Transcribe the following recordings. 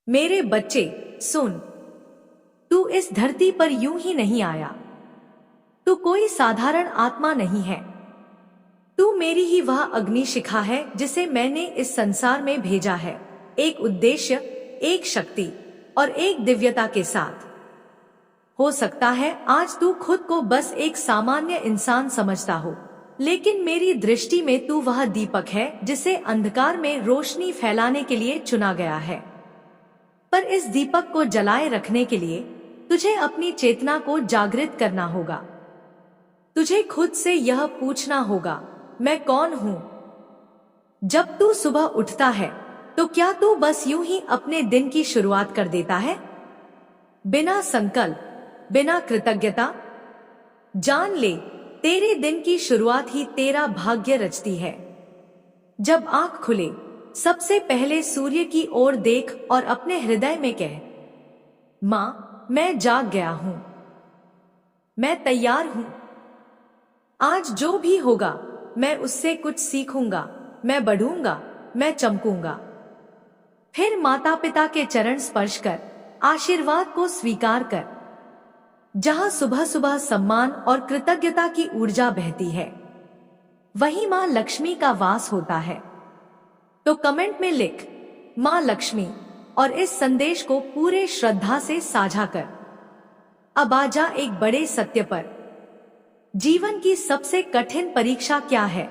मेरे बच्चे सुन, तू इस धरती पर यूं ही नहीं आया। तू कोई साधारण आत्मा नहीं है। तू मेरी ही वह अग्निशिखा है जिसे मैंने इस संसार में भेजा है, एक उद्देश्य, एक शक्ति और एक दिव्यता के साथ। हो सकता है आज तू खुद को बस एक सामान्य इंसान समझता हो, लेकिन मेरी दृष्टि में तू वह दीपक है जिसे अंधकार में रोशनी फैलाने के लिए चुना गया है। पर इस दीपक को जलाए रखने के लिए तुझे अपनी चेतना को जागृत करना होगा। तुझे खुद से यह पूछना होगा, मैं कौन हूं? जब तू सुबह उठता है तो क्या तू बस यूं ही अपने दिन की शुरुआत कर देता है, बिना संकल्प, बिना कृतज्ञता? जान ले, तेरे दिन की शुरुआत ही तेरा भाग्य रचती है। जब आंख खुले, सबसे पहले सूर्य की ओर देख और अपने हृदय में कह, मां, मैं जाग गया हूं, मैं तैयार हूं। आज जो भी होगा मैं उससे कुछ सीखूंगा, मैं बढ़ूंगा, मैं चमकूंगा। फिर माता पिता के चरण स्पर्श कर आशीर्वाद को स्वीकार कर। जहां सुबह सुबह सम्मान और कृतज्ञता की ऊर्जा बहती है, वहीं मां लक्ष्मी का वास होता है। तो कमेंट में लिख, मां लक्ष्मी, और इस संदेश को पूरे श्रद्धा से साझा कर। अब आजा एक बड़े सत्य पर। जीवन की सबसे कठिन परीक्षा क्या है?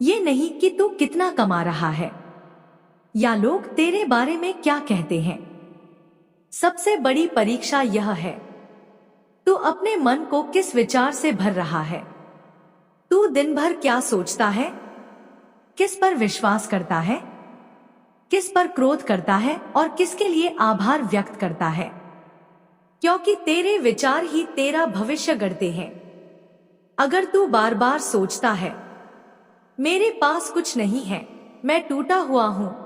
ये नहीं कि तू कितना कमा रहा है या लोग तेरे बारे में क्या कहते हैं। सबसे बड़ी परीक्षा यह है, तू अपने मन को किस विचार से भर रहा है। तू दिन भर क्या सोचता है, किस पर विश्वास करता है, किस पर क्रोध करता है और किसके लिए आभार व्यक्त करता है। क्योंकि तेरे विचार ही तेरा भविष्य गढ़ते हैं। अगर तू बार बार सोचता है, मेरे पास कुछ नहीं है, मैं टूटा हुआ हूं,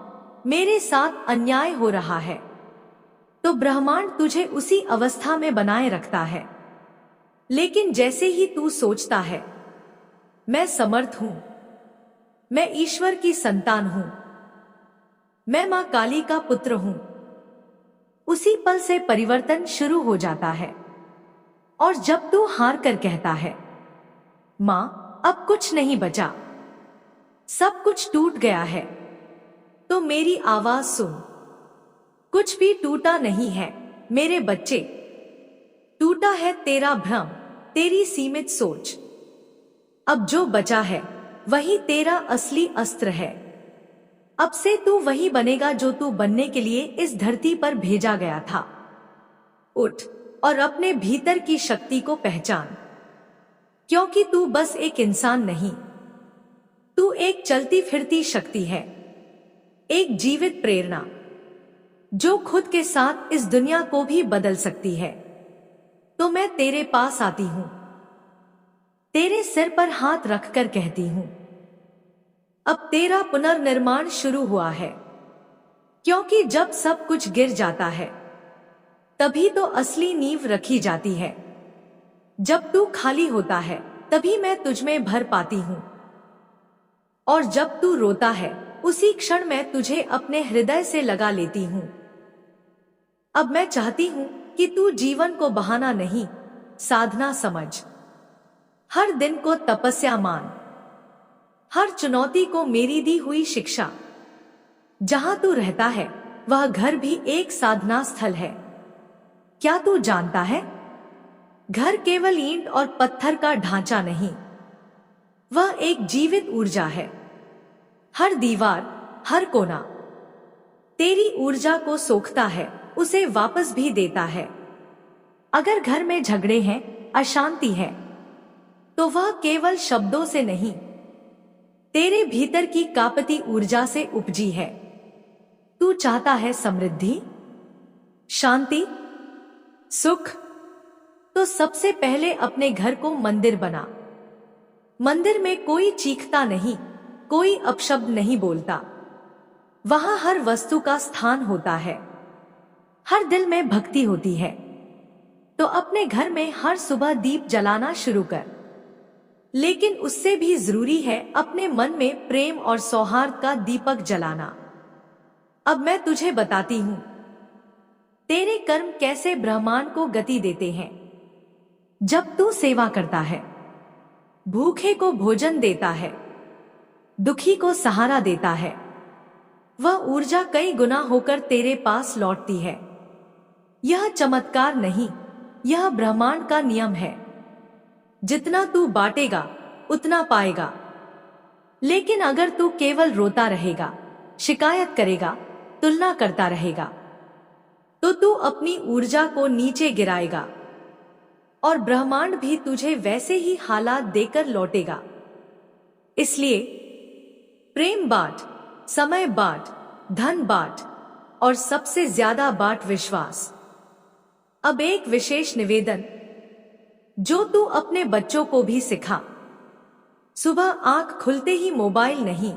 मेरे साथ अन्याय हो रहा है, तो ब्रह्मांड तुझे उसी अवस्था में बनाए रखता है। लेकिन जैसे ही तू सोचता है, मैं समर्थ हूं, मैं ईश्वर की संतान हूं, मैं मां काली का पुत्र हूं, उसी पल से परिवर्तन शुरू हो जाता है। और जब तू हार कर कहता है, मां, अब कुछ नहीं बचा, सब कुछ टूट गया है, तो मेरी आवाज सुन। कुछ भी टूटा नहीं है मेरे बच्चे। टूटा है तेरा भ्रम, तेरी सीमित सोच। अब जो बचा है वही तेरा असली अस्त्र है। अब से तू वही बनेगा जो तू बनने के लिए इस धरती पर भेजा गया था। उठ और अपने भीतर की शक्ति को पहचान, क्योंकि तू बस एक इंसान नहीं, तू एक चलती फिरती शक्ति है, एक जीवित प्रेरणा जो खुद के साथ इस दुनिया को भी बदल सकती है। तो मैं तेरे पास आती हूं, तेरे सिर पर हाथ रखकर कहती हूं, अब तेरा पुनर्निर्माण शुरू हुआ है। क्योंकि जब सब कुछ गिर जाता है, तभी तो असली नींव रखी जाती है। जब तू खाली होता है, तभी मैं तुझमें भर पाती हूं। और जब तू रोता है, उसी क्षण मैं तुझे अपने हृदय से लगा लेती हूं। अब मैं चाहती हूं कि तू जीवन को बहाना नहीं, साधना समझ। हर दिन को तपस्या मान, हर चुनौती को मेरी दी हुई शिक्षा। जहां तू रहता है, वह घर भी एक साधना स्थल है। क्या तू जानता है, घर केवल ईंट और पत्थर का ढांचा नहीं, वह एक जीवित ऊर्जा है। हर दीवार, हर कोना तेरी ऊर्जा को सोखता है, उसे वापस भी देता है। अगर घर में झगड़े हैं, अशांति है, तो वह केवल शब्दों से नहीं, तेरे भीतर की कांपती ऊर्जा से उपजी है। तू चाहता है समृद्धि, शांति, सुख? तो सबसे पहले अपने घर को मंदिर बना। मंदिर में कोई चीखता नहीं, कोई अपशब्द नहीं बोलता। वहां हर वस्तु का स्थान होता है, हर दिल में भक्ति होती है। तो अपने घर में हर सुबह दीप जलाना शुरू कर। लेकिन उससे भी जरूरी है अपने मन में प्रेम और सौहार्द का दीपक जलाना। अब मैं तुझे बताती हूं तेरे कर्म कैसे ब्रह्मांड को गति देते हैं। जब तू सेवा करता है, भूखे को भोजन देता है, दुखी को सहारा देता है, वह ऊर्जा कई गुना होकर तेरे पास लौटती है। यह चमत्कार नहीं, यह ब्रह्मांड का नियम है। जितना तू बांटेगा उतना पाएगा। लेकिन अगर तू केवल रोता रहेगा, शिकायत करेगा, तुलना करता रहेगा, तो तू अपनी ऊर्जा को नीचे गिराएगा और ब्रह्मांड भी तुझे वैसे ही हालात देकर लौटेगा। इसलिए प्रेम बांट, समय बांट, धन बांट और सबसे ज्यादा बांट विश्वास। अब एक विशेष निवेदन जो तू अपने बच्चों को भी सिखा। सुबह आंख खुलते ही मोबाइल नहीं,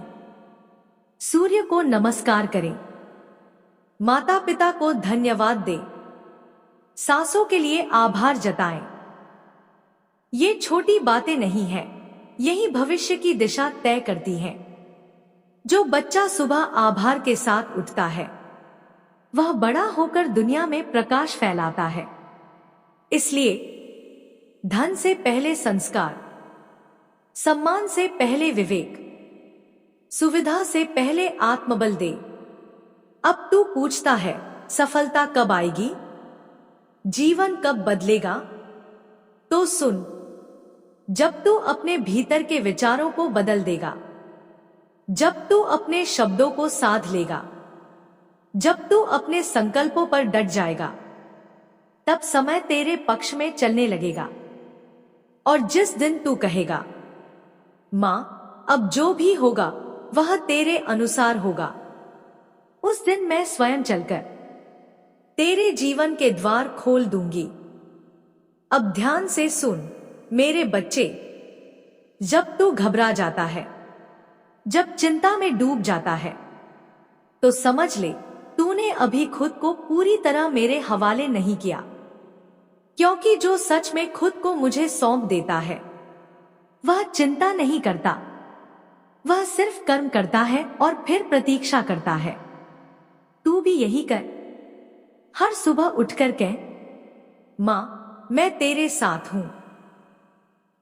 सूर्य को नमस्कार करें, माता पिता को धन्यवाद दें, सांसों के लिए आभार जताएं। ये छोटी बातें नहीं हैं, यही भविष्य की दिशा तय करती हैं। जो बच्चा सुबह आभार के साथ उठता है, वह बड़ा होकर दुनिया में प्रकाश फैलाता है। इसलिए धन से पहले संस्कार, सम्मान से पहले विवेक, सुविधा से पहले आत्मबल दे। अब तू पूछता है सफलता कब आएगी, जीवन कब बदलेगा? तो सुन, जब तू अपने भीतर के विचारों को बदल देगा, जब तू अपने शब्दों को साध लेगा, जब तू अपने संकल्पों पर डट जाएगा, तब समय तेरे पक्ष में चलने लगेगा। और जिस दिन तू कहेगा मां अब जो भी होगा वह तेरे अनुसार होगा, उस दिन मैं स्वयं चलकर तेरे जीवन के द्वार खोल दूंगी। अब ध्यान से सुन मेरे बच्चे, जब तू घबरा जाता है, जब चिंता में डूब जाता है, तो समझ ले तूने अभी खुद को पूरी तरह मेरे हवाले नहीं किया। क्योंकि जो सच में खुद को मुझे सौंप देता है, वह चिंता नहीं करता, वह सिर्फ कर्म करता है और फिर प्रतीक्षा करता है। तू भी यही कर। हर सुबह उठकर कह, मां मैं तेरे साथ हूं,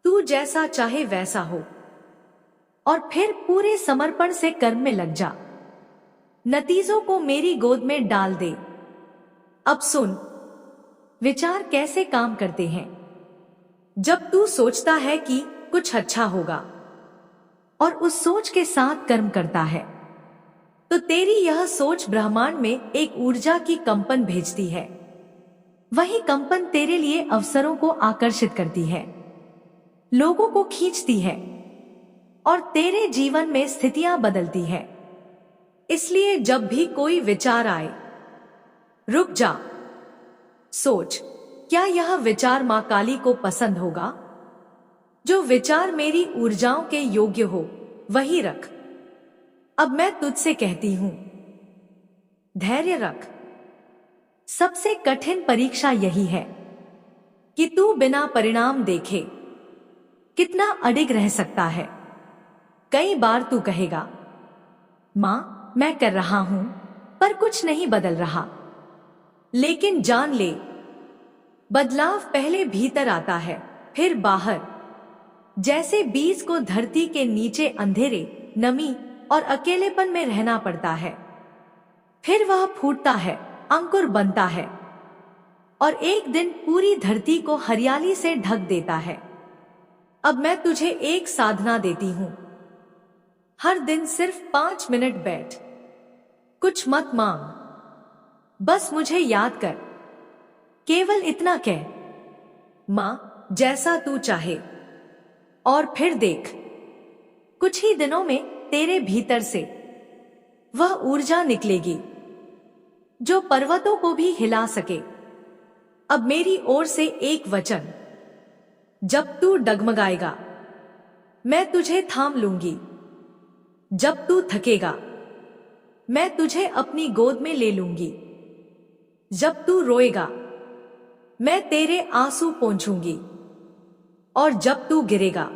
तू जैसा चाहे वैसा हो। और फिर पूरे समर्पण से कर्म में लग जा। नतीजों को मेरी गोद में डाल दे। अब सुन, विचार कैसे काम करते हैं। जब तू सोचता है कि कुछ अच्छा होगा और उस सोच के साथ कर्म करता है, तो तेरी यह सोच ब्रह्मांड में एक ऊर्जा की कंपन भेजती है। वही कंपन तेरे लिए अवसरों को आकर्षित करती है, लोगों को खींचती है और तेरे जीवन में स्थितियां बदलती है। इसलिए जब भी कोई विचार आए, रुक जा, सोच, क्या यह विचार मां काली को पसंद होगा? जो विचार मेरी ऊर्जाओं के योग्य हो वही रख। अब मैं तुझसे कहती हूं, धैर्य रख। सबसे कठिन परीक्षा यही है कि तू बिना परिणाम देखे कितना अडिग रह सकता है। कई बार तू कहेगा, मां मैं कर रहा हूं पर कुछ नहीं बदल रहा। लेकिन जान ले, बदलाव पहले भीतर आता है, फिर बाहर। जैसे बीज को धरती के नीचे अंधेरे, नमी और अकेलेपन में रहना पड़ता है, फिर वह फूटता है, अंकुर बनता है और एक दिन पूरी धरती को हरियाली से ढक देता है। अब मैं तुझे एक साधना देती हूं। हर दिन सिर्फ 5 मिनट बैठ, कुछ मत मांग, बस मुझे याद कर। केवल इतना कह, मां जैसा तू चाहे। और फिर देख, कुछ ही दिनों में तेरे भीतर से वह ऊर्जा निकलेगी जो पर्वतों को भी हिला सके। अब मेरी ओर से एक वचन, जब तू डगमगाएगा मैं तुझे थाम लूंगी, जब तू थकेगा मैं तुझे अपनी गोद में ले लूंगी, जब तू रोएगा मैं तेरे आंसू पोंछूंगी और जब तू गिरेगा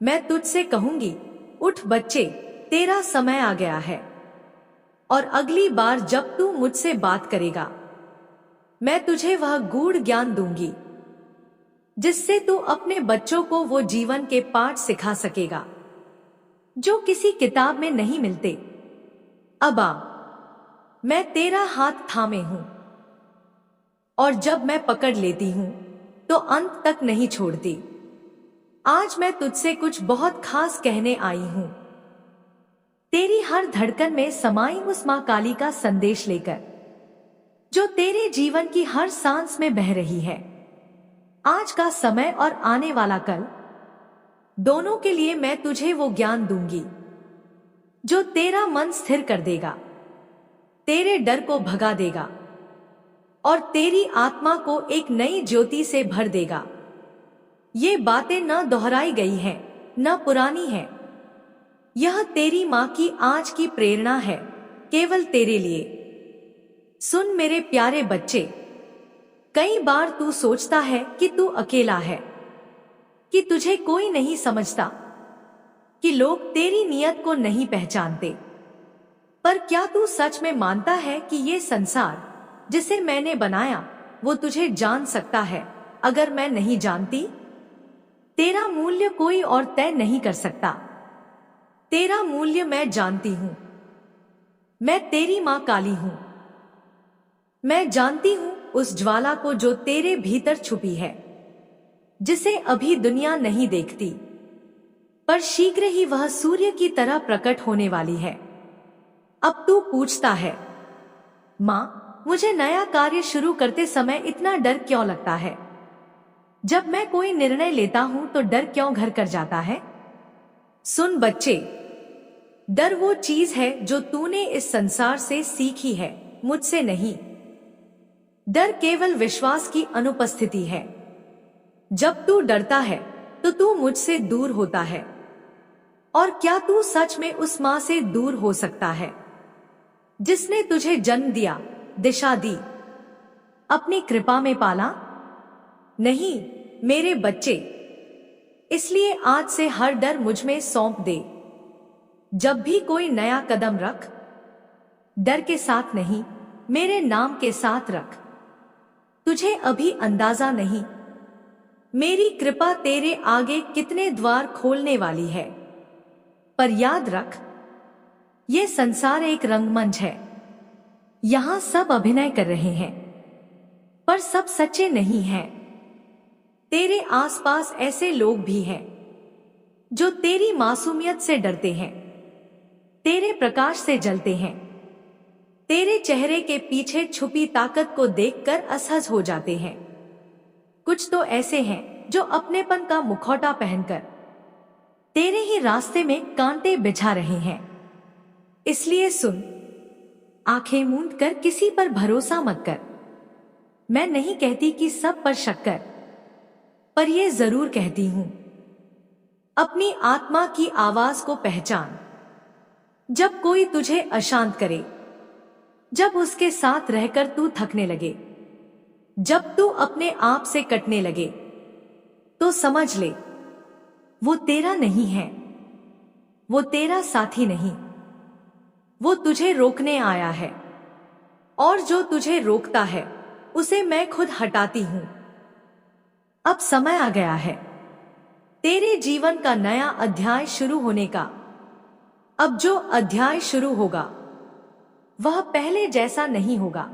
मैं तुझसे कहूंगी, उठ बच्चे, तेरा समय आ गया है। और अगली बार जब तू मुझसे बात करेगा मैं तुझे वह गूढ़ ज्ञान दूंगी जिससे तू अपने बच्चों को वो जीवन के पाठ सिखा सकेगा जो किसी किताब में नहीं मिलते। अब आ, मैं तेरा हाथ थामे हूं और जब मैं पकड़ लेती हूं तो अंत तक नहीं छोड़ती। आज मैं तुझसे कुछ बहुत खास कहने आई हूं, तेरी हर धड़कन में समाई उस मां काली का संदेश लेकर जो तेरे जीवन की हर सांस में बह रही है। आज का समय और आने वाला कल दोनों के लिए मैं तुझे वो ज्ञान दूंगी जो तेरा मन स्थिर कर देगा, तेरे डर को भगा देगा और तेरी आत्मा को एक नई ज्योति से भर देगा। ये बातें न दोहराई गई हैं, न पुरानी हैं। यह तेरी मां की आज की प्रेरणा है, केवल तेरे लिए। सुन मेरे प्यारे बच्चे, कई बार तू सोचता है कि तू अकेला है, कि तुझे कोई नहीं समझता, कि लोग तेरी नीयत को नहीं पहचानते। पर क्या तू सच में मानता है कि ये संसार जिसे मैंने बनाया वो तुझे जान सकता है अगर मैं नहीं जानती? तेरा मूल्य कोई और तय नहीं कर सकता। तेरा मूल्य मैं जानती हूं। मैं तेरी मां काली हूं। मैं जानती हूं उस ज्वाला को जो तेरे भीतर छुपी है, जिसे अभी दुनिया नहीं देखती, पर शीघ्र ही वह सूर्य की तरह प्रकट होने वाली है। अब तू पूछता है, मां, मुझे नया कार्य शुरू करते समय इतना डर क्यों लगता है? जब मैं कोई निर्णय लेता हूं तो डर क्यों घर कर जाता है? सुन बच्चे, डर वो चीज है जो तूने इस संसार से सीखी है, मुझसे नहीं। डर केवल विश्वास की अनुपस्थिति है। जब तू डरता है तो तू मुझसे दूर होता है। और क्या तू सच में उस मां से दूर हो सकता है जिसने तुझे जन्म दिया, दिशा दी, अपनी कृपा में पाला? नहीं मेरे बच्चे, इसलिए आज से हर डर मुझ में सौंप दे। जब भी कोई नया कदम रख, डर के साथ नहीं, मेरे नाम के साथ रख। तुझे अभी अंदाजा नहीं मेरी कृपा तेरे आगे कितने द्वार खोलने वाली है। पर याद रख, ये संसार एक रंगमंच है। यहां सब अभिनय कर रहे हैं, पर सब सच्चे नहीं हैं। तेरे आसपास ऐसे लोग भी हैं जो तेरी मासूमियत से डरते हैं, तेरे प्रकाश से जलते हैं, तेरे चेहरे के पीछे छुपी ताकत को देखकर असहज हो जाते हैं। कुछ तो ऐसे हैं जो अपनेपन का मुखौटा पहनकर तेरे ही रास्ते में कांटे बिछा रहे हैं। इसलिए सुन, आंखें मूंद कर किसी पर भरोसा मत कर। मैं नहीं कहती कि सब पर शक कर, पर यह जरूर कहती हूं, अपनी आत्मा की आवाज को पहचान। जब कोई तुझे अशांत करे, जब उसके साथ रहकर तू थकने लगे, जब तू अपने आप से कटने लगे, तो समझ ले वो तेरा नहीं है, वो तेरा साथी नहीं, वो तुझे रोकने आया है। और जो तुझे रोकता है उसे मैं खुद हटाती हूं। अब समय आ गया है तेरे जीवन का नया अध्याय शुरू होने का। अब जो अध्याय शुरू होगा वह पहले जैसा नहीं होगा।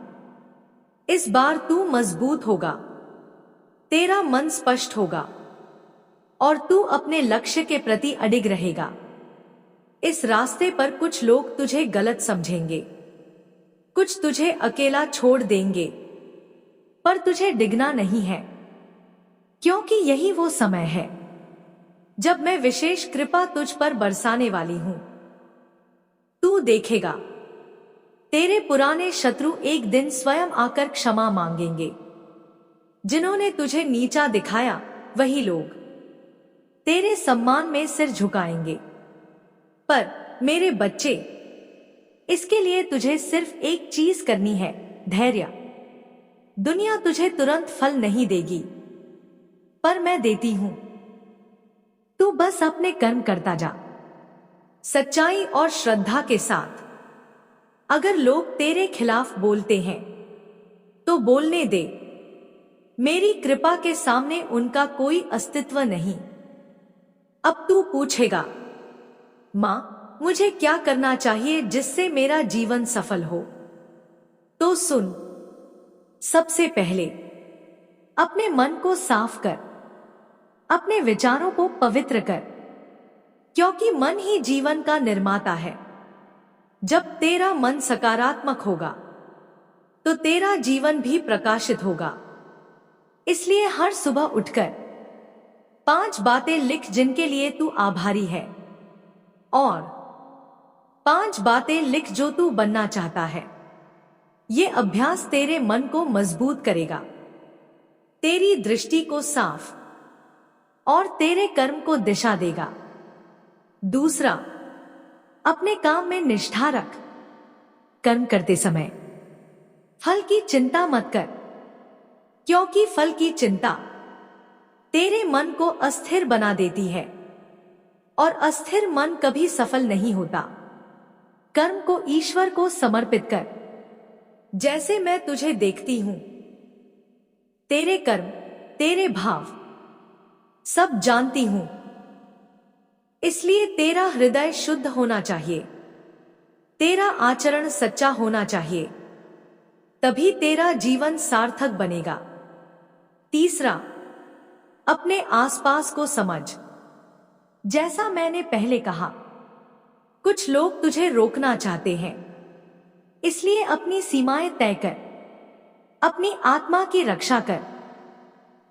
इस बार तू मजबूत होगा, तेरा मन स्पष्ट होगा और तू अपने लक्ष्य के प्रति अडिग रहेगा। इस रास्ते पर कुछ लोग तुझे गलत समझेंगे, कुछ तुझे अकेला छोड़ देंगे, पर तुझे डिगना नहीं है, क्योंकि यही वो समय है जब मैं विशेष कृपा तुझ पर बरसाने वाली हूं। तू देखेगा, तेरे पुराने शत्रु एक दिन स्वयं आकर क्षमा मांगेंगे। जिन्होंने तुझे नीचा दिखाया वही लोग तेरे सम्मान में सिर झुकाएंगे। पर मेरे बच्चे, इसके लिए तुझे सिर्फ एक चीज करनी है, धैर्य। दुनिया तुझे तुरंत फल नहीं देगी, पर मैं देती हूं। तू बस अपने कर्म करता जा, सच्चाई और श्रद्धा के साथ। अगर लोग तेरे खिलाफ बोलते हैं तो बोलने दे। मेरी कृपा के सामने उनका कोई अस्तित्व नहीं। अब तू पूछेगा, माँ, मुझे क्या करना चाहिए जिससे मेरा जीवन सफल हो? तो सुन, सबसे पहले अपने मन को साफ कर, अपने विचारों को पवित्र कर, क्योंकि मन ही जीवन का निर्माता है। जब तेरा मन सकारात्मक होगा तो तेरा जीवन भी प्रकाशित होगा। इसलिए हर सुबह उठकर 5 बातें लिख जिनके लिए तू आभारी है, और 5 बातें लिख जो तू बनना चाहता है। ये अभ्यास तेरे मन को मजबूत करेगा, तेरी दृष्टि को साफ और तेरे कर्म को दिशा देगा। दूसरा, अपने काम में निष्ठा रख। कर्म करते समय फल की चिंता मत कर, क्योंकि फल की चिंता तेरे मन को अस्थिर बना देती है, और अस्थिर मन कभी सफल नहीं होता। कर्म को ईश्वर को समर्पित कर। जैसे मैं तुझे देखती हूं, तेरे कर्म, तेरे भाव सब जानती हूं। इसलिए तेरा हृदय शुद्ध होना चाहिए, तेरा आचरण सच्चा होना चाहिए, तभी तेरा जीवन सार्थक बनेगा। तीसरा, अपने आसपास को समझ। जैसा मैंने पहले कहा, कुछ लोग तुझे रोकना चाहते हैं, इसलिए अपनी सीमाएं तय कर, अपनी आत्मा की रक्षा कर,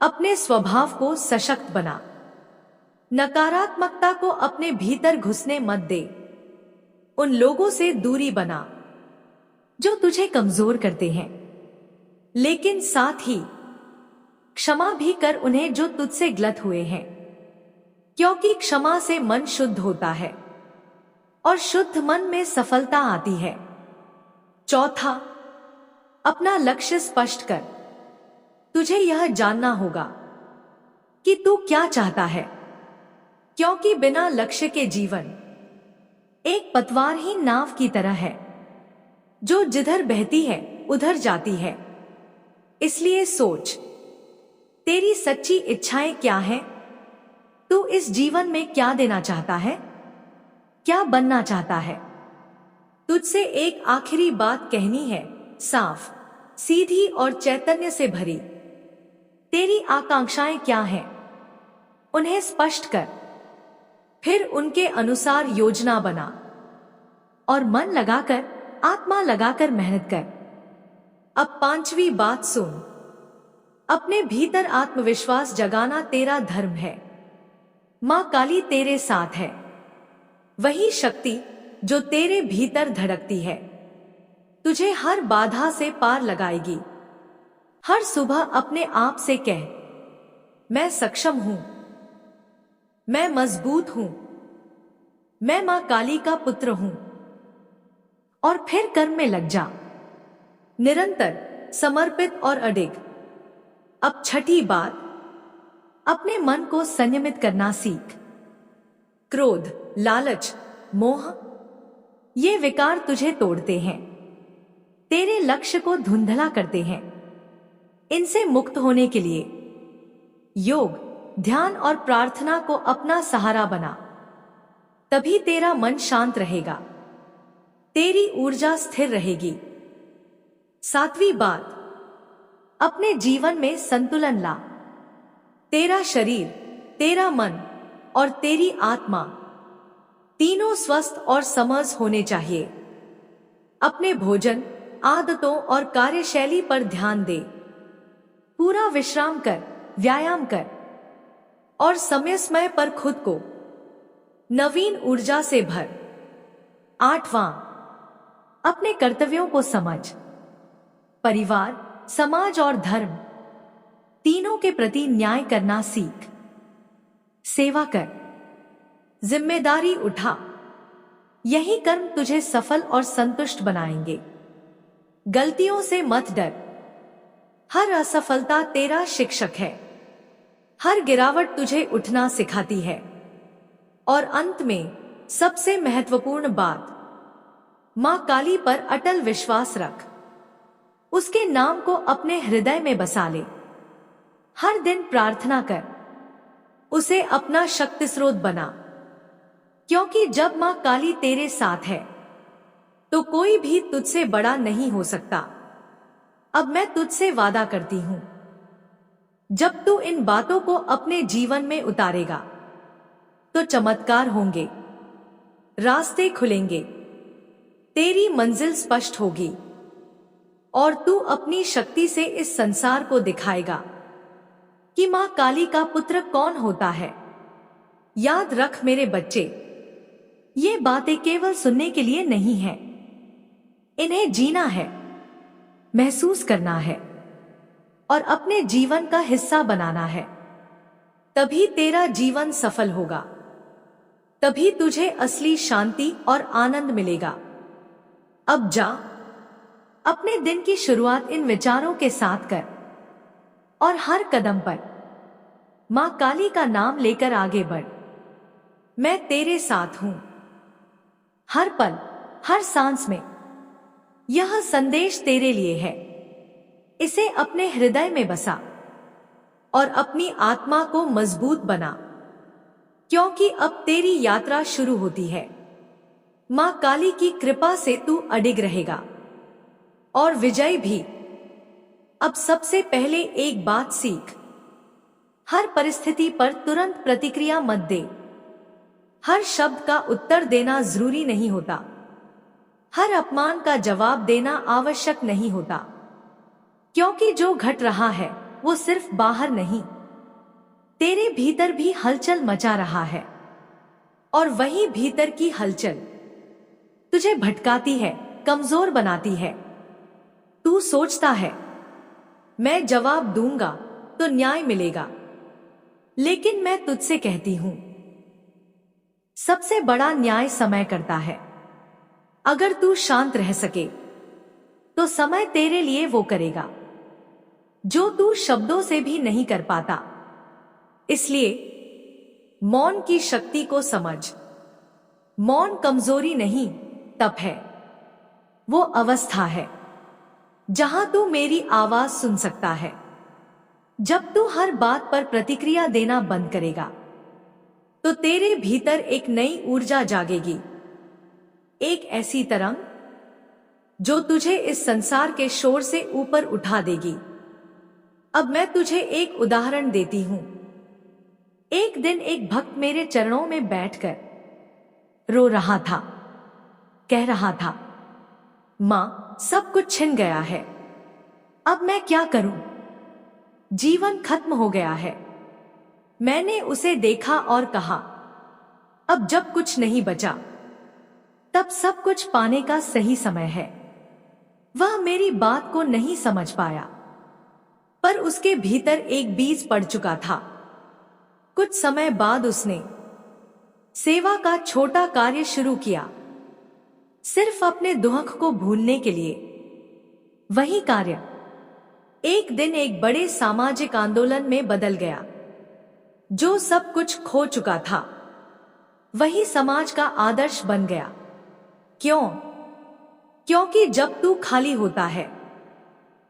अपने स्वभाव को सशक्त बना। नकारात्मकता को अपने भीतर घुसने मत दे। उन लोगों से दूरी बना जो तुझे कमजोर करते हैं, लेकिन साथ ही क्षमा भी कर उन्हें जो तुझसे गलत हुए हैं, क्योंकि क्षमा से मन शुद्ध होता है और शुद्ध मन में सफलता आती है। चौथा, अपना लक्ष्य स्पष्ट कर। तुझे यह जानना होगा कि तू क्या चाहता है, क्योंकि बिना लक्ष्य के जीवन एक पतवारहीन नाव की तरह है, जो जिधर बहती है उधर जाती है। इसलिए सोच, तेरी सच्ची इच्छाएं क्या हैं? तू इस जीवन में क्या देना चाहता है, क्या बनना चाहता है? तुझसे एक आखिरी बात कहनी है, साफ, सीधी और चैतन्य से भरी। तेरी आकांक्षाएं क्या हैं? उन्हें स्पष्ट कर, फिर उनके अनुसार योजना बना, और मन लगाकर, आत्मा लगाकर मेहनत कर। अब 5वीं बात सुन। अपने भीतर आत्मविश्वास जगाना तेरा धर्म है। मां काली तेरे साथ है, वही शक्ति जो तेरे भीतर धड़कती है तुझे हर बाधा से पार लगाएगी। हर सुबह अपने आप से कह, मैं सक्षम हूं, मैं मजबूत हूं, मैं मां काली का पुत्र हूं, और फिर कर्म में लग जा, निरंतर, समर्पित और अडिग। अब 6ठी बात, अपने मन को संयमित करना सीख। क्रोध, लालच, मोह, ये विकार तुझे तोड़ते हैं, तेरे लक्ष्य को धुंधला करते हैं। इनसे मुक्त होने के लिए योग, ध्यान और प्रार्थना को अपना सहारा बना, तभी तेरा मन शांत रहेगा, तेरी ऊर्जा स्थिर रहेगी। 7वीं बात, अपने जीवन में संतुलन ला। तेरा शरीर, तेरा मन और तेरी आत्मा तीनों स्वस्थ और समर्थ होने चाहिए। अपने भोजन, आदतों और कार्यशैली पर ध्यान दे। पूरा विश्राम कर, व्यायाम कर, और समय समय पर खुद को नवीन ऊर्जा से भर। 8वां, अपने कर्तव्यों को समझ। परिवार, समाज और धर्म तीनों के प्रति न्याय करना सीख। सेवा कर, जिम्मेदारी उठा। यही कर्म तुझे सफल और संतुष्ट बनाएंगे। गलतियों से मत डर, हर असफलता तेरा शिक्षक है। हर गिरावट तुझे उठना सिखाती है। और अंत में सबसे महत्वपूर्ण बात, मां काली पर अटल विश्वास रख। उसके नाम को अपने हृदय में बसा ले। हर दिन प्रार्थना कर, उसे अपना शक्ति स्रोत बना, क्योंकि जब मां काली तेरे साथ है तो कोई भी तुझसे बड़ा नहीं हो सकता। अब मैं तुझसे वादा करती हूं, जब तू इन बातों को अपने जीवन में उतारेगा तो चमत्कार होंगे, रास्ते खुलेंगे, तेरी मंजिल स्पष्ट होगी और तू अपनी शक्ति से इस संसार को दिखाएगा कि मां काली का पुत्र कौन होता है। याद रख मेरे बच्चे, ये बातें केवल सुनने के लिए नहीं है, इन्हें जीना है, महसूस करना है और अपने जीवन का हिस्सा बनाना है। तभी तेरा जीवन सफल होगा, तभी तुझे असली शांति और आनंद मिलेगा। अब जा, अपने दिन की शुरुआत इन विचारों के साथ कर और हर कदम पर मां काली का नाम लेकर आगे बढ़। मैं तेरे साथ हूं, हर पल, हर सांस में। यह संदेश तेरे लिए है, इसे अपने हृदय में बसा और अपनी आत्मा को मजबूत बना, क्योंकि अब तेरी यात्रा शुरू होती है। मां काली की कृपा से तू अडिग रहेगा और विजय भी। अब सबसे पहले एक बात सीख, हर परिस्थिति पर तुरंत प्रतिक्रिया मत दे। हर शब्द का उत्तर देना जरूरी नहीं होता, हर अपमान का जवाब देना आवश्यक नहीं होता, क्योंकि जो घट रहा है वो सिर्फ बाहर नहीं, तेरे भीतर भी हलचल मचा रहा है। और वही भीतर की हलचल तुझे भटकाती है, कमजोर बनाती है। तू सोचता है मैं जवाब दूंगा तो न्याय मिलेगा, लेकिन मैं तुझसे कहती हूं, सबसे बड़ा न्याय समय करता है। अगर तू शांत रह सके तो समय तेरे लिए वो करेगा जो तू शब्दों से भी नहीं कर पाता। इसलिए मौन की शक्ति को समझ। मौन कमजोरी नहीं, तप है। वो अवस्था है जहां तू मेरी आवाज सुन सकता है। जब तू हर बात पर प्रतिक्रिया देना बंद करेगा तो तेरे भीतर एक नई ऊर्जा जागेगी, एक ऐसी तरंग जो तुझे इस संसार के शोर से ऊपर उठा देगी। अब मैं तुझे एक उदाहरण देती हूं। एक दिन एक भक्त मेरे चरणों में बैठकर रो रहा था, कह रहा था, मां, सब कुछ छिन गया है, अब मैं क्या करूं? जीवन खत्म हो गया है। मैंने उसे देखा और कहा, अब जब कुछ नहीं बचा तब सब कुछ पाने का सही समय है। वह मेरी बात को नहीं समझ पाया, पर उसके भीतर एक बीज पड़ चुका था। कुछ समय बाद उसने सेवा का छोटा कार्य शुरू किया, सिर्फ अपने दुख को भूलने के लिए। वही कार्य एक दिन एक बड़े सामाजिक आंदोलन में बदल गया। जो सब कुछ खो चुका था वही समाज का आदर्श बन गया। क्यों? क्योंकि जब तू खाली होता है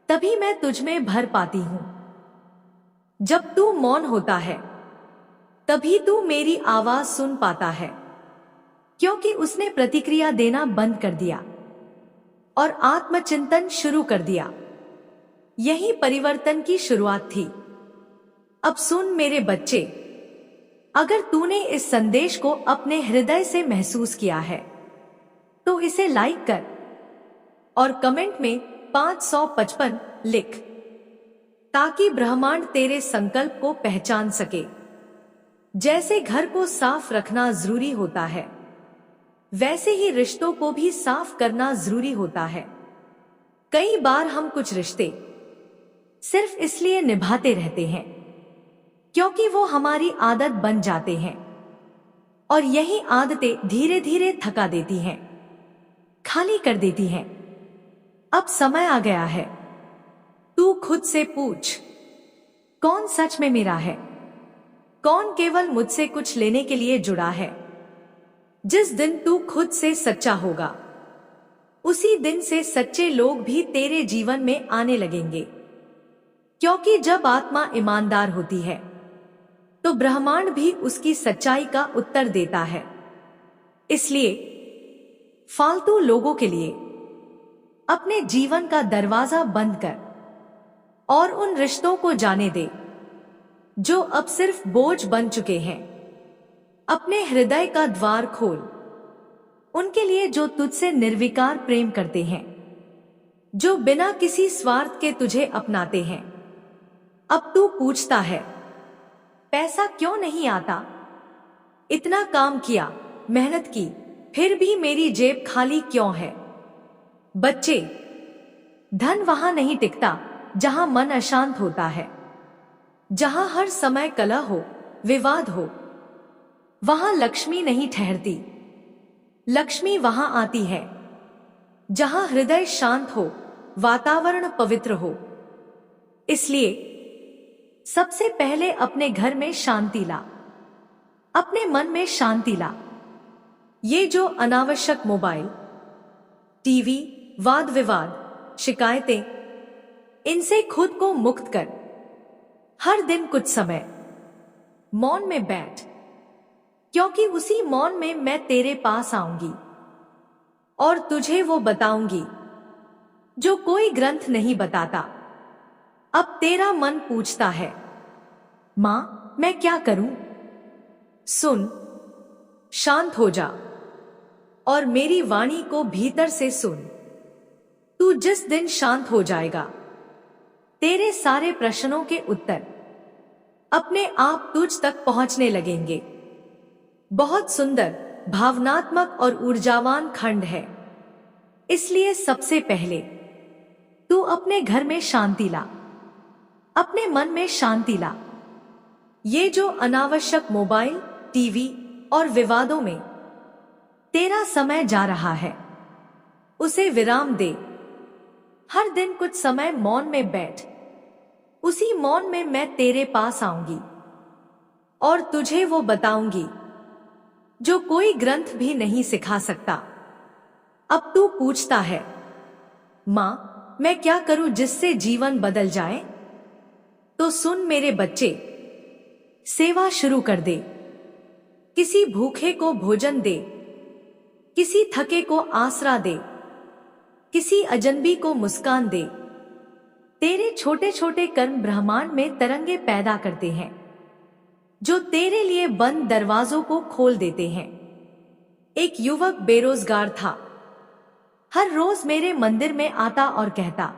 तभी मैं तुझ में भर पाती हूं। जब तू मौन होता है तभी तू मेरी आवाज सुन पाता है, क्योंकि उसने प्रतिक्रिया देना बंद कर दिया और आत्मचिंतन शुरू कर दिया। यही परिवर्तन की शुरुआत थी। अब सुन मेरे बच्चे, अगर तूने इस संदेश को अपने हृदय से महसूस किया है तो इसे लाइक कर और कमेंट में 555 लिख, ताकि ब्रह्मांड तेरे संकल्प को पहचान सके। जैसे घर को साफ रखना जरूरी होता है, वैसे ही रिश्तों को भी साफ करना जरूरी होता है। कई बार हम कुछ रिश्ते सिर्फ इसलिए निभाते रहते हैं क्योंकि वो हमारी आदत बन जाते हैं, और यही आदतें धीरे धीरे थका देती हैं, खाली कर देती हैं। अब समय आ गया है, तू खुद से पूछ, कौन सच में मेरा है? कौन केवल मुझसे कुछ लेने के लिए जुड़ा है? जिस दिन तू खुद से सच्चा होगा उसी दिन से सच्चे लोग भी तेरे जीवन में आने लगेंगे, क्योंकि जब आत्मा ईमानदार होती है तो ब्रह्मांड भी उसकी सच्चाई का उत्तर देता है। इसलिए फालतू लोगों के लिए अपने जीवन का दरवाजा बंद कर और उन रिश्तों को जाने दे जो अब सिर्फ बोझ बन चुके हैं। अपने हृदय का द्वार खोल उनके लिए जो तुझसे निर्विकार प्रेम करते हैं, जो बिना किसी स्वार्थ के तुझे अपनाते हैं। अब तू पूछता है, पैसा क्यों नहीं आता? इतना काम किया, मेहनत की, फिर भी मेरी जेब खाली क्यों है? बच्चे, धन वहां नहीं टिकता जहां मन अशांत होता है। जहां हर समय कलह हो, विवाद हो, वहां लक्ष्मी नहीं ठहरती। लक्ष्मी वहां आती है जहां हृदय शांत हो, वातावरण पवित्र हो। इसलिए सबसे पहले अपने घर में शांति ला, अपने मन में शांति ला। ये जो अनावश्यक मोबाइल, टीवी, वाद विवाद, शिकायतें, इनसे खुद को मुक्त कर। हर दिन कुछ समय मौन में बैठ, क्योंकि उसी मौन में मैं तेरे पास आऊंगी और तुझे वो बताऊंगी जो कोई ग्रंथ नहीं बताता। अब तेरा मन पूछता है, मां, मैं क्या करूं? सुन, शांत हो जा और मेरी वाणी को भीतर से सुन। तू जिस दिन शांत हो जाएगा, तेरे सारे प्रश्नों के उत्तर अपने आप तुझ तक पहुंचने लगेंगे। बहुत सुंदर, भावनात्मक और ऊर्जावान खंड है। इसलिए सबसे पहले तू अपने घर में शांति ला, अपने मन में शांति ला। ये जो अनावश्यक मोबाइल, टीवी और विवादों में तेरा समय जा रहा है, उसे विराम दे। हर दिन कुछ समय मौन में बैठ। उसी मौन में मैं तेरे पास आऊंगी और तुझे वो बताऊंगी जो कोई ग्रंथ भी नहीं सिखा सकता। अब तू पूछता है, मां, मैं क्या करूं जिससे जीवन बदल जाए? तो सुन मेरे बच्चे, सेवा शुरू कर दे। किसी भूखे को भोजन दे, किसी थके को आसरा दे, किसी अजनबी को मुस्कान दे। तेरे छोटे छोटे कर्म ब्रह्मांड में तरंगे पैदा करते हैं जो तेरे लिए बंद दरवाजों को खोल देते हैं। एक युवक बेरोजगार था। हर रोज मेरे मंदिर में आता और कहता,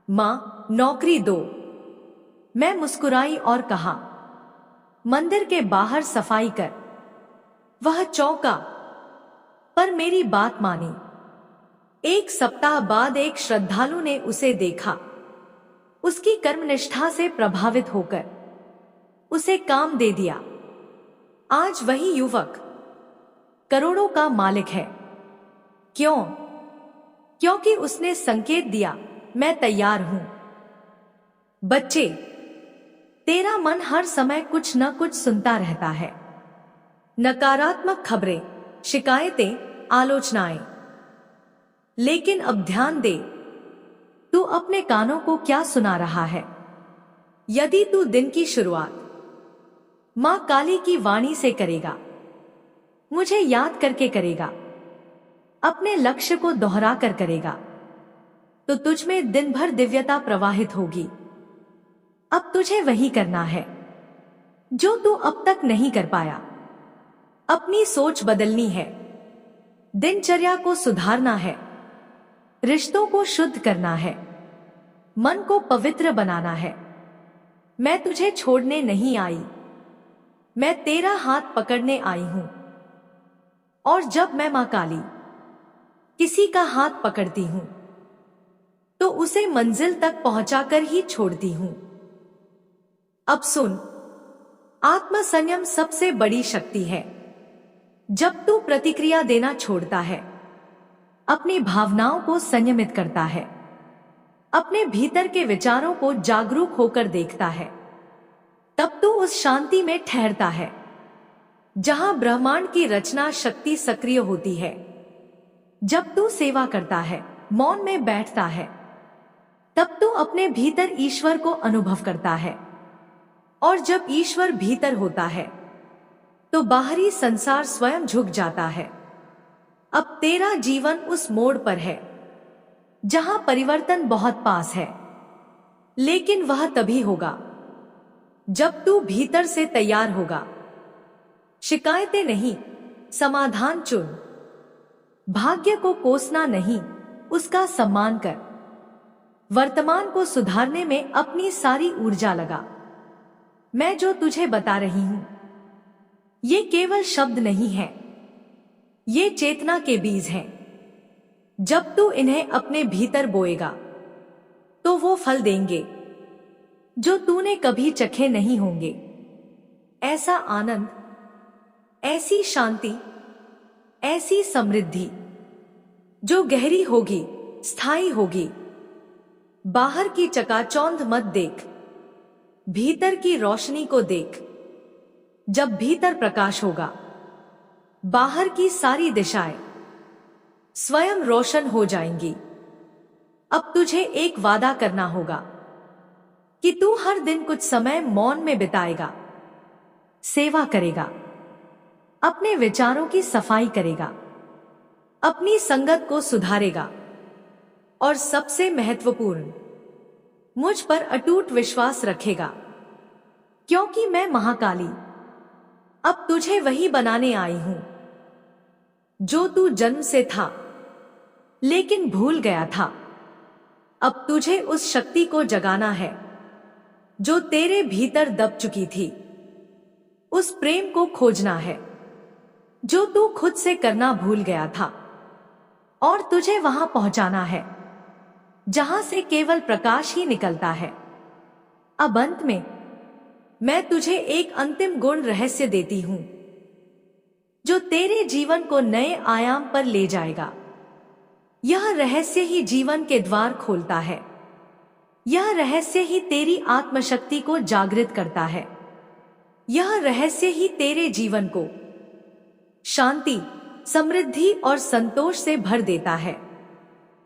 मां, नौकरी दो। मैं मुस्कुराई और कहा, मंदिर के बाहर सफाई कर। वह चौंका, पर मेरी बात मानी। एक सप्ताह बाद एक श्रद्धालु ने उसे देखा। उसकी कर्मनिष्ठा से प्रभावित होकर उसे काम दे दिया। आज वही युवक करोड़ों का मालिक है। क्यों? क्योंकि उसने संकेत दिया, मैं तैयार हूं। बच्चे, तेरा मन हर समय कुछ न कुछ सुनता रहता है। नकारात्मक खबरें, शिकायतें, आलोचनाएं। लेकिन अब ध्यान दे, तू अपने कानों को क्या सुना रहा है? यदि तू दिन की शुरुआत मां काली की वाणी से करेगा, मुझे याद करके करेगा, अपने लक्ष्य को दोहरा कर करेगा, तो तुझ में दिन भर दिव्यता प्रवाहित होगी। अब तुझे वही करना है जो तू अब तक नहीं कर पाया। अपनी सोच बदलनी है, दिनचर्या को सुधारना है, रिश्तों को शुद्ध करना है, मन को पवित्र बनाना है। मैं तुझे छोड़ने नहीं आई, मैं तेरा हाथ पकड़ने आई हूं। और जब मैं मां काली किसी का हाथ पकड़ती हूं तो उसे मंजिल तक पहुंचाकर ही छोड़ती हूं। अब सुन, आत्मसंयम सबसे बड़ी शक्ति है। जब तू प्रतिक्रिया देना छोड़ता है, अपनी भावनाओं को संयमित करता है, अपने भीतर के विचारों को जागरूक होकर देखता है, तब तू उस शांति में ठहरता है जहां ब्रह्मांड की रचना शक्ति सक्रिय होती है। जब तू सेवा करता है, मौन में बैठता है, तब तू अपने भीतर ईश्वर को अनुभव करता है। और जब ईश्वर भीतर होता है तो बाहरी संसार स्वयं झुक जाता है। अब तेरा जीवन उस मोड़ पर है जहां परिवर्तन बहुत पास है, लेकिन वह तभी होगा जब तू भीतर से तैयार होगा। शिकायतें नहीं, समाधान चुन। भाग्य को कोसना नहीं, उसका सम्मान कर। वर्तमान को सुधारने में अपनी सारी ऊर्जा लगा। मैं जो तुझे बता रही हूं ये केवल शब्द नहीं है, ये चेतना के बीज हैं। जब तू इन्हें अपने भीतर बोएगा तो वो फल देंगे जो तूने कभी चखे नहीं होंगे। ऐसा आनंद, ऐसी शांति, ऐसी समृद्धि जो गहरी होगी, स्थायी होगी। बाहर की चकाचौंध मत देख, भीतर की रोशनी को देख। जब भीतर प्रकाश होगा, बाहर की सारी दिशाएं स्वयं रोशन हो जाएंगी। अब तुझे एक वादा करना होगा कि तू हर दिन कुछ समय मौन में बिताएगा, सेवा करेगा, अपने विचारों की सफाई करेगा, अपनी संगत को सुधारेगा और सबसे महत्वपूर्ण, मुझ पर अटूट विश्वास रखेगा। क्योंकि मैं महाकाली अब तुझे वही बनाने आई हूं जो तू जन्म से था लेकिन भूल गया था। अब तुझे उस शक्ति को जगाना है जो तेरे भीतर दब चुकी थी। उस प्रेम को खोजना है जो तू खुद से करना भूल गया था, और तुझे वहां पहुंचाना है जहां से केवल प्रकाश ही निकलता है। अब अंत में मैं तुझे एक अंतिम गुण रहस्य देती हूं जो तेरे जीवन को नए आयाम पर ले जाएगा। यह रहस्य ही जीवन के द्वार खोलता है। यह रहस्य ही तेरी आत्मशक्ति को जागृत करता है। यह रहस्य ही तेरे जीवन को शांति, समृद्धि और संतोष से भर देता है।